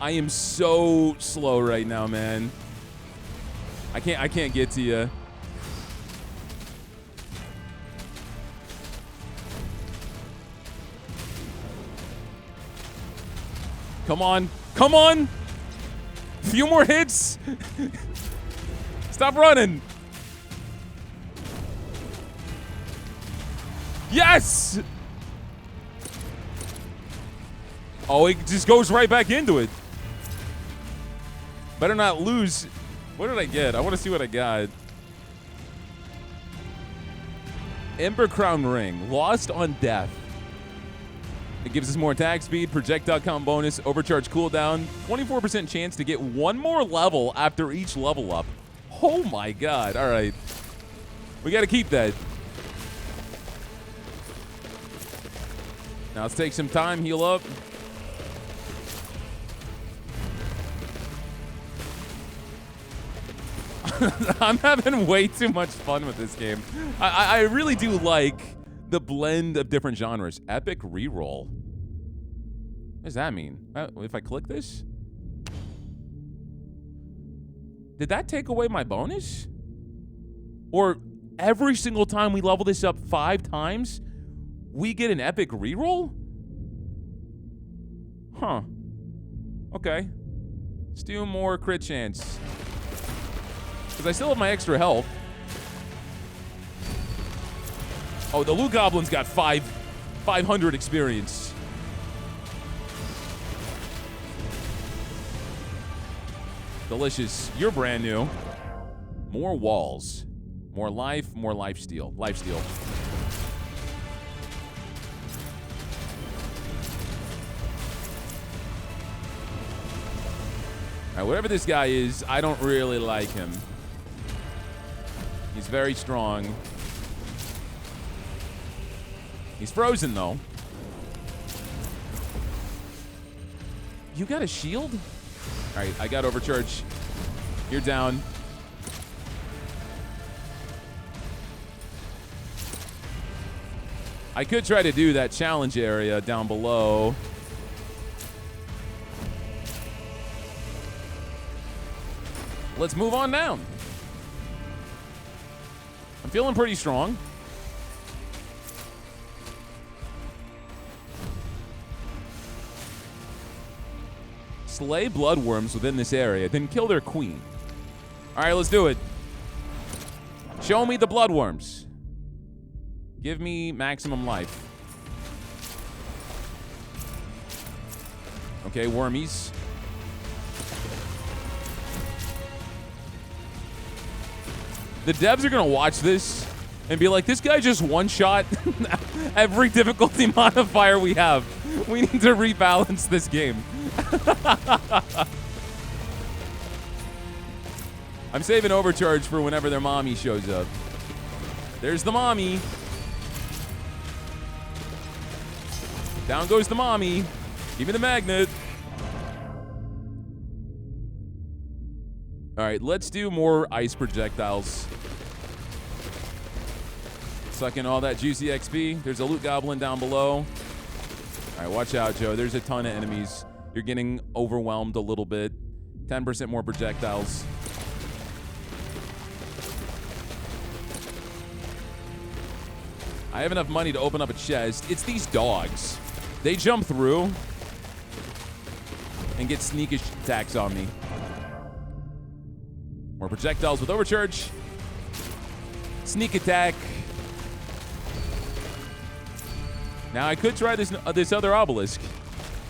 [SPEAKER 1] I am so slow right now, man. I can't get to you. Come on. Come on. A few more hits. Stop running. Yes. Oh, it just goes right back into it. Better not lose. What did I get? I want to see what I got. Ember Crown Ring. Lost on death. It gives us more attack speed, projectile count bonus, overcharge cooldown, 24% chance to get one more level after each level up. Oh my god. All right. We got to keep that. Now let's take some time, heal up. I'm having way too much fun with this game. I really do like the blend of different genres. Epic reroll. What does that mean? If I click this? Did that take away my bonus? Or every single time we level this up 5 times, we get an epic reroll? Huh. Okay. Let's do more crit chance. Because I still have my extra health. Oh, the loot goblin's got 500 experience. Delicious. You're brand new. More walls. More life steal. Life steal. All right, whatever this guy is, I don't really like him. He's very strong. He's frozen, though. You got a shield? All right, I got overcharge. You're down. I could try to do that challenge area down below. Let's move on down. I'm feeling pretty strong. Slay bloodworms within this area, then kill their queen. All right, let's do it. Show me the bloodworms. Give me maximum life. Okay, wormies. The devs are gonna watch this and be like, this guy just one-shot every difficulty modifier we have. We need to rebalance this game. I'm saving overcharge for whenever their mommy shows up. There's the mommy. Down goes the mommy. Give me the magnet. All right, let's do more ice projectiles. Suck in all that juicy XP. There's a loot goblin down below. All right, watch out, Joe. There's a ton of enemies. You're getting overwhelmed a little bit. 10% more projectiles. I have enough money to open up a chest. It's these dogs. They jump through and get sneakish attacks on me. More projectiles with overcharge. Sneak attack. Now I could try this other obelisk,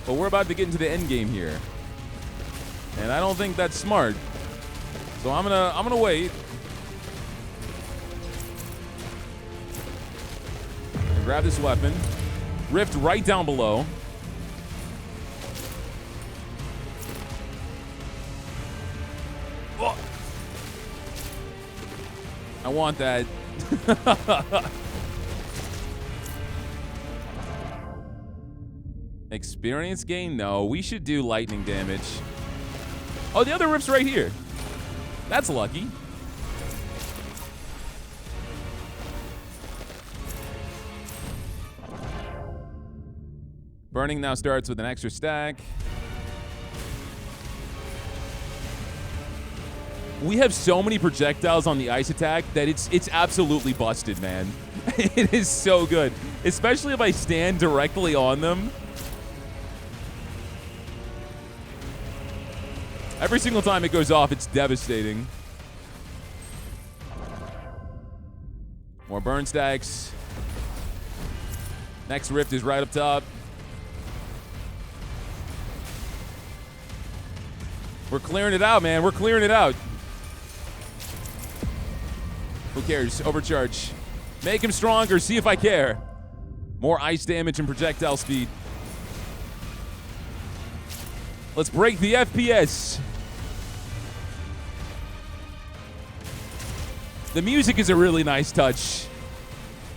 [SPEAKER 1] but we're about to get into the end game here, and I don't think that's smart. So I'm gonna wait. Grab this weapon. Rift right down below. Oh. I want that. Experience gain? No, we should do lightning damage. Oh, the other rift's right here. That's lucky. Burning now starts with an extra stack. We have so many projectiles on the ice attack that it's absolutely busted, man. It is so good, especially if I stand directly on them. Every single time it goes off, it's devastating. More burn stacks. Next rift is right up top. We're clearing it out, man. We're clearing it out. Who cares? Overcharge. Make him stronger. See if I care. More ice damage and projectile speed. Let's break the FPS. The music is a really nice touch.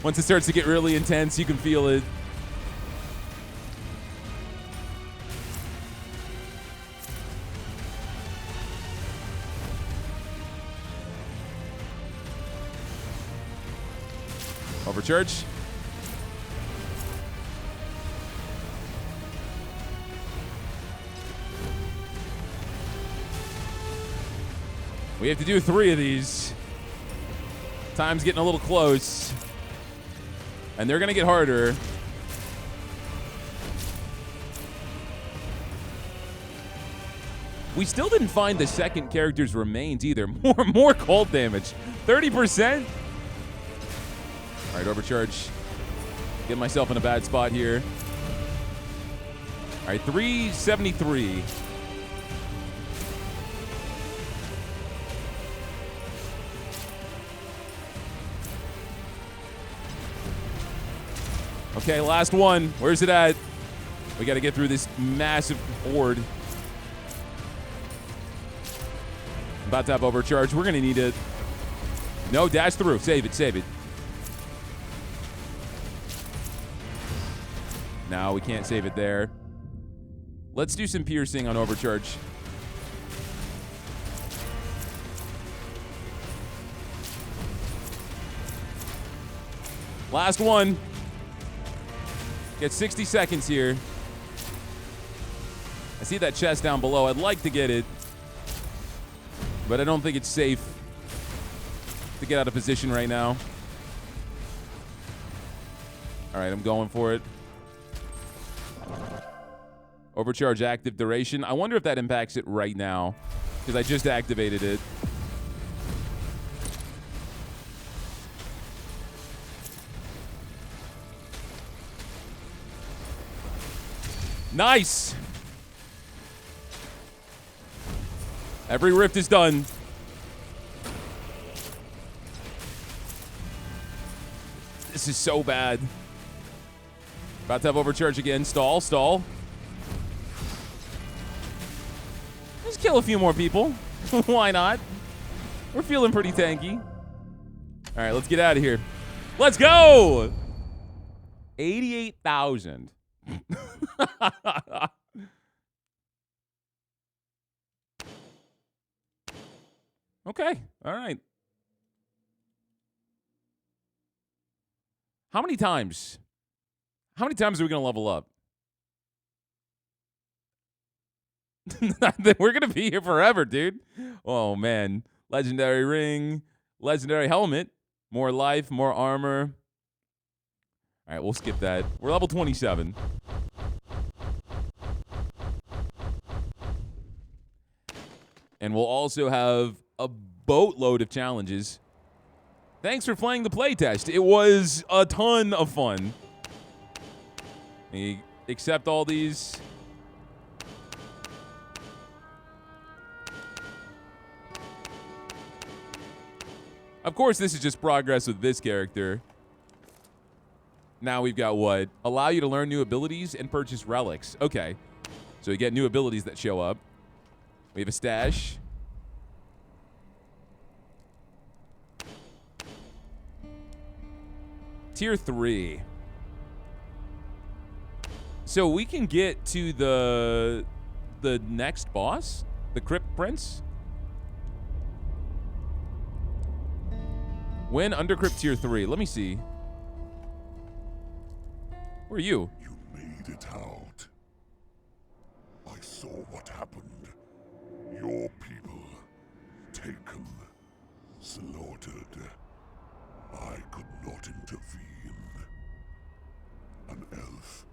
[SPEAKER 1] Once it starts to get really intense, you can feel it. Overcharge. We have to do 3 of these. Time's getting a little close. And they're going to get harder. We still didn't find the second character's remains either. More cold damage. 30%? All right, overcharge. Get myself in a bad spot here. All right, 373. Okay, last one. Where's it at? We got to get through this massive horde. About to have overcharge. We're going to need it. No, dash through. Save it, save it. No, we can't save it there. Let's do some piercing on overcharge. Last one. Get 60 seconds here. I see that chest down below. I'd like to get it, but I don't think it's safe to get out of position right now. All right, I'm going for it. Overcharge active duration. I wonder if that impacts it right now, because I just activated it. Nice. Every rift is done. This is so bad. About to have overcharge again. Stall, stall. Let's kill a few more people. Why not? We're feeling pretty tanky. All right, let's get out of here. Let's go. 88,000. Okay. All right. How many times? How many times are we going to level up? We're going to be here forever, dude. Oh, man. Legendary ring. Legendary helmet. More life. More armor. All right, we'll skip that. We're level 27. And we'll also have a boatload of challenges. Thanks for playing the playtest. It was a ton of fun. We accept all these. Of course, this is just progress with this character. Now we've got what? Allow you to learn new abilities and purchase relics. Okay. So you get new abilities that show up. We have a stash. Tier 3. So we can get to the next boss? The Crypt Prince? When under Crypt Tier 3. Let me see. Where are you?
[SPEAKER 3] You made it out. I saw what happened. Your people taken, slaughtered. I could not intervene. An elf,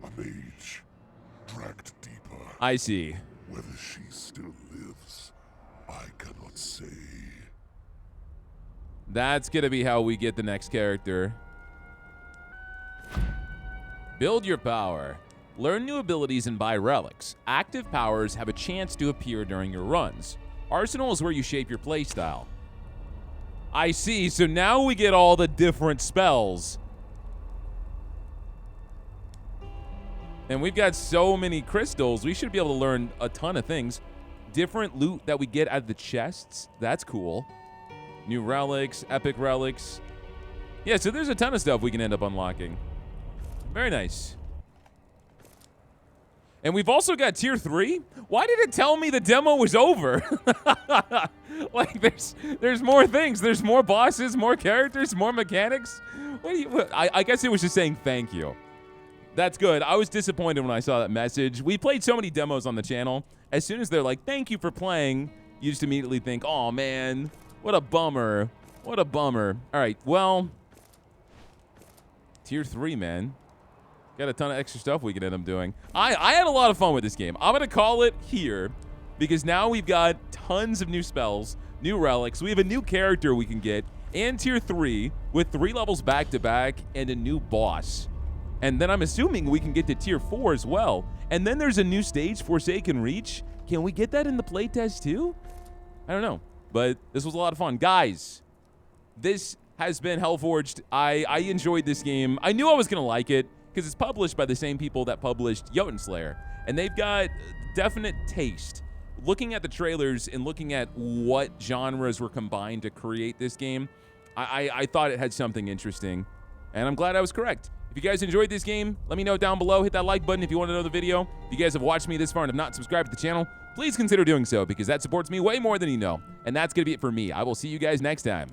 [SPEAKER 3] a mage, dragged deeper.
[SPEAKER 1] I see.
[SPEAKER 3] Whether she still lives, I cannot say.
[SPEAKER 1] That's going to be how we get the next character. Build your power. Learn new abilities and buy relics. Active powers have a chance to appear during your runs. Arsenal is where you shape your playstyle. I see. So now we get all the different spells. And we've got so many crystals. We should be able to learn a ton of things. Different loot that we get out of the chests. That's cool. New relics, epic relics. Yeah, so there's a ton of stuff we can end up unlocking. Very nice. And we've also got tier 3. Why did it tell me the demo was over? Like, there's more things. There's more bosses, more characters, more mechanics. I guess it was just saying thank you. That's good. I was disappointed when I saw that message. We played so many demos on the channel. As soon as they're like, thank you for playing, you just immediately think, oh, man, what a bummer. What a bummer. All right, well, tier 3, man. Got a ton of extra stuff we can end up doing. I had a lot of fun with this game. I'm going to call it here because now we've got tons of new spells, new relics. We have a new character we can get, and Tier 3 with 3 levels back-to-back and a new boss. And then I'm assuming we can get to Tier 4 as well. And then there's a new stage, Forsaken Reach. Can we get that in the playtest too? I don't know, but this was a lot of fun. Guys, this has been Hellforged. I enjoyed this game. I knew I was going to like it because it's published by the same people that published Jotun Slayer. And they've got definite taste. Looking at the trailers and looking at what genres were combined to create this game, I thought it had something interesting. And I'm glad I was correct. If you guys enjoyed this game, let me know down below. Hit that like button if you want to know the video. If you guys have watched me this far and have not subscribed to the channel, please consider doing so because that supports me way more than you know. And that's going to be it for me. I will see you guys next time.